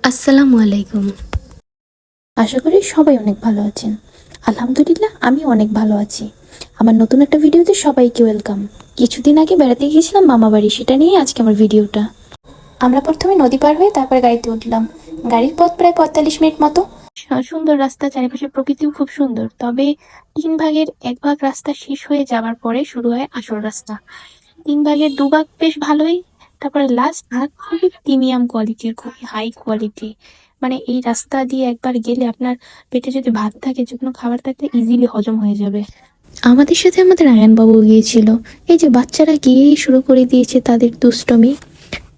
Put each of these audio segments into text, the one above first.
আসসালামু আলাইকুম। আশা করি সবাই অনেক ভালো আছেন। আলহামদুলিল্লাহ আমি অনেক ভালো আছি। আমার নতুন একটা ভিডিওতে সবাইকে ওয়েলকাম। কিছুদিন আগে বেড়াতে গিয়েছিলাম মামা বাড়ি, সেটা নিয়ে আজকে আমার ভিডিওটা। আমরা প্রথমে নদী পার হয়ে তারপরে গাড়িতে উঠলাম। গাড়ির পথ প্রায় 45 মিনিট মতো। সুন্দর রাস্তা, চারিপাশে প্রকৃতিও খুব সুন্দর। তবে 3 ভাগের 1 ভাগ রাস্তা শেষ হয়ে যাওয়ার পরে শুরু হয় আসল রাস্তা। 3 ভাগের 2 ভাগ বেশ ভালোই, তারপরে লাস্ট ভাগ খুবই প্রিমিয়াম কোয়ালিটির, খুবই হাই কোয়ালিটি। মানে এই রাস্তা দিয়ে একবার গেলে আপনার পেটে যদি ভাত থাকে, যে কোনো খাবার থাকলে ইজিলি হজম হয়ে যাবে। আমাদের সাথে আমাদের আয়ান বাবু গিয়েছিল। এই যে বাচ্চারা গিয়েই শুরু করে দিয়েছে তাদের দুষ্টমি।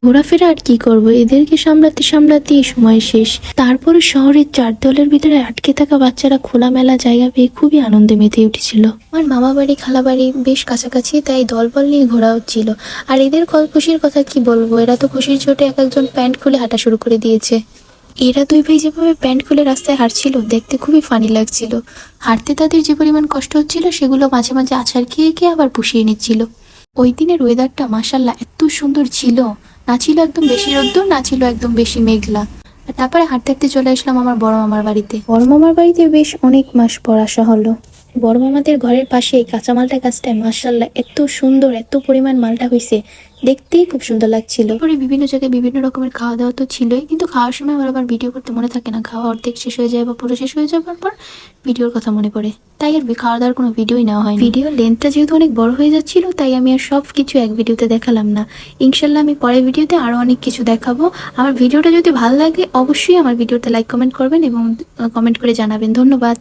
ঘোরাফেরা আর কি করব, এদেরকে সামলাতে সামলাতেই সময় শেষ। তারপরে শহরের 4 দেওয়ালের ভিতরে আটকে থাকা বাচ্চারা খোলামেলা জায়গা পেয়ে খুবই আনন্দে মেতে উঠেছিল। আমার মামা বাড়ি খালা বাড়ি বেশ কাছাকাছি, তাই দলবল নিয়ে ঘোরা হচ্ছিল। আর এদের খুশির কথা কি বলবো, এরা তো খুশির চোটে এক একজন প্যান্ট খুলে হাঁটা শুরু করে দিয়েছে। এরা 2 ভাই যেভাবে প্যান্ট খুলে রাস্তায় হাঁটছিল, দেখতে খুবই ফানি লাগছিল। হাঁটতে তাদের যে পরিমাণ কষ্ট হচ্ছিল, সেগুলো মাঝে মাঝে আছাড় খেয়ে খেয়ে আবার পুষিয়ে নিচ্ছিল। ওই দিনের ওয়েদারটা মাশাল্লাহ এত সুন্দর ছিল, না ছিল একদম বেশি রোদ্দুর, না ছিল একদম বেশি মেঘলা। আর তারপরে হাঁটতে হাঁটতে চলে আসলাম আমার বড় মামার বাড়িতে। বড় মামার বাড়িতে বেশ অনেক মাস পর আসা হলো। বড় মামাদের ঘরের পাশে কাঁচামালটা গাছটায় মাশাল্লাহ এত সুন্দর, এত পরিমাণ মালটা হয়েছে, দেখতেই খুব সুন্দর লাগছিল। পরে বিভিন্ন জায়গায় বিভিন্ন রকমের খাওয়া দাওয়া তো ছিলই, কিন্তু খাওয়ার সময় আমার আবার ভিডিও করতে মনে থাকে না। খাওয়া অর্ধেক শেষ হয়ে যায় বা পুরো শেষ হয়ে যাওয়ার পর ভিডিওর কথা মনে পড়ে, তাই আর খাওয়া দাওয়ার কোনো ভিডিওই নেওয়া হয়। ভিডিও লেন্থটা যেহেতু অনেক বড় হয়ে যাচ্ছিল, তাই আমি আর সব কিছু এক ভিডিওতে দেখালাম না। ইনশাল্লাহ আমি পরের ভিডিওতে আরো অনেক কিছু দেখাবো। আমার ভিডিওটা যদি ভালো লাগে অবশ্যই আমার ভিডিওতে লাইক কমেন্ট করবেন এবং কমেন্ট করে জানাবেন। ধন্যবাদ।